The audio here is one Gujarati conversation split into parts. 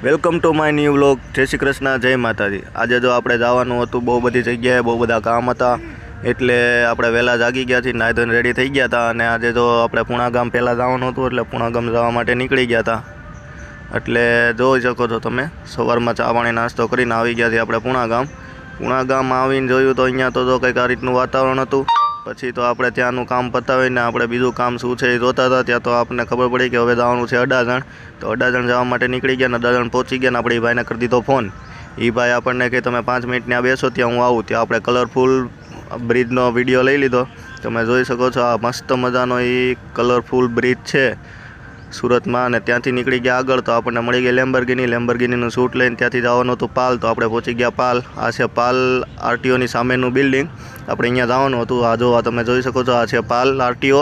Welcome to my new vlog. જય શ્રી કૃષ્ણ, જય માતાજી। આજે જો આપણે જવાનું હતું બહુ બધી જગ્યાએ, બહુ બધા કામ હતા, એટલે આપણે વહેલા જાગી ગયા છીએ, નાહી ધોઈને રેડી થઈ ગયા હતા। અને આજે જો આપણે પૂણા ગામ પહેલાં જવાનું હતું, એટલે પૂણા ગામ જવા માટે નીકળી ગયા હતા। એટલે જોઈ શકો છો તમે, સવારમાં ચા પાણી નાસ્તો કરીને આવી ગયા છીએ આપણે પૂણા ગામ। પૂણા ગામ આવીને જોયું તો અહીંયા તો જો કંઈક આ રીતનું વાતાવરણ હતું। પછી તો આપણે ત્યાંનું કામ પતાવીને આપણે બીજું કામ શું છે એ જોતા હતા। ત્યાં તો આપણને ખબર પડી કે હવે જવાનું છે અડાજણ। તો અડાજણ જવા માટે નીકળી ગયા ને અડાજણ પહોંચી ગયા ને આપણે એ ભાઈને કરી દીધો ફોન। એ ભાઈ આપણને કે તમે 5 મિનિટ ત્યાં બેસો, ત્યાં હું આવું। ત્યાં આપણે કલરફુલ બ્રિજનો વિડીયો લઈ લીધો। તમે જોઈ શકો છો આ મસ્ત મજાનો એ કલરફુલ બ્રિજ છે સુરતમાં। અને ત્યાંથી નીકળી ગયા આગળ તો આપણને મળી ગઈ લેમ્બર્ગિનીનું શૂટ લઈને ત્યાંથી જવાનું હતું પાલ। તો આપણે પહોંચી ગયા પાલ। આ છે પાલ આરટીઓની સામેનું બિલ્ડિંગ। આપણે અહીંયા જવાનું હતું। આ જો આ તમે જોઈ શકો છો, આ છે પાલ આરટીઓ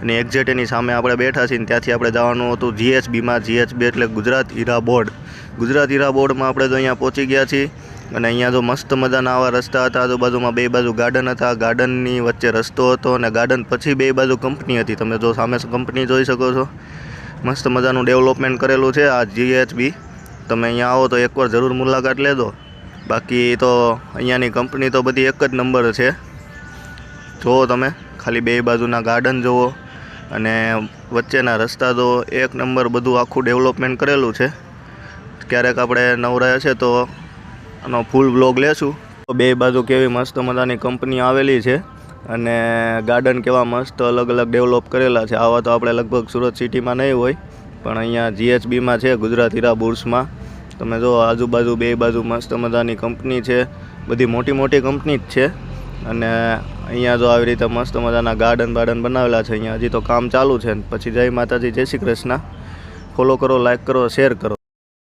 અને એક્ઝેક્ટ એની સામે આપણે બેઠા છીએ। ત્યાંથી આપણે જવાનું હતું જીએચબીમાં। જીએચબી એટલે ગુજરાત હીરા બોર્ડ। ગુજરાત હીરા બોર્ડમાં આપણે તો અહીંયા પહોંચી ગયા છીએ। અને અહીંયા જો મસ્ત મજાના આવા રસ્તા હતા, આજુબાજુમાં બે બાજુ ગાર્ડન હતા, ગાર્ડનની વચ્ચે રસ્તો હતો અને ગાર્ડન પછી બે બાજુ કંપની હતી। તમે જો સામે કંપની જોઈ શકો છો, મસ્ત મજાનું ડેવલપમેન્ટ કરેલું છે આ જીએચબી। તમે અહીંયા આવો તો એકવાર જરૂર મુલાકાત લેજો। બાકી તો અહીંયાની કંપની તો બધી એક જ નંબર છે। જુઓ તમે ખાલી બે બાજુના ગાર્ડન જુઓ અને વચ્ચેના રસ્તા તો એક નંબર, બધું આખું ડેવલપમેન્ટ કરેલું છે। ક્યારેક આપણે નવરાય છે તો આનો ફૂલ બ્લોગ લેશું। બે બાજુ કેવી મસ્ત મજાની કંપની આવેલી છે અને ગાર્ડન કેવા મસ્ત અલગ અલગ ડેવલપ કરેલા છે। આવા તો આપણે લગભગ સુરત સિટીમાં નહીં હોય, પણ અહીંયા જીએચબીમાં છે, ગુજરાત હીરા બુર્સમાં। તમે જો આજુબાજુ બે બાજુ મસ્ત મજાની કંપની છે, બધી મોટી મોટી કંપની જ છે। અને અહીંયા જો આવી રીતે મસ્ત મજાના ગાર્ડન બનાવેલા છે। અહીંયા હજી તો કામ ચાલુ છે। પછી જય માતાજી, જય શ્રી કૃષ્ણ। ફોલો કરો, લાઈક કરો, શેર કરો।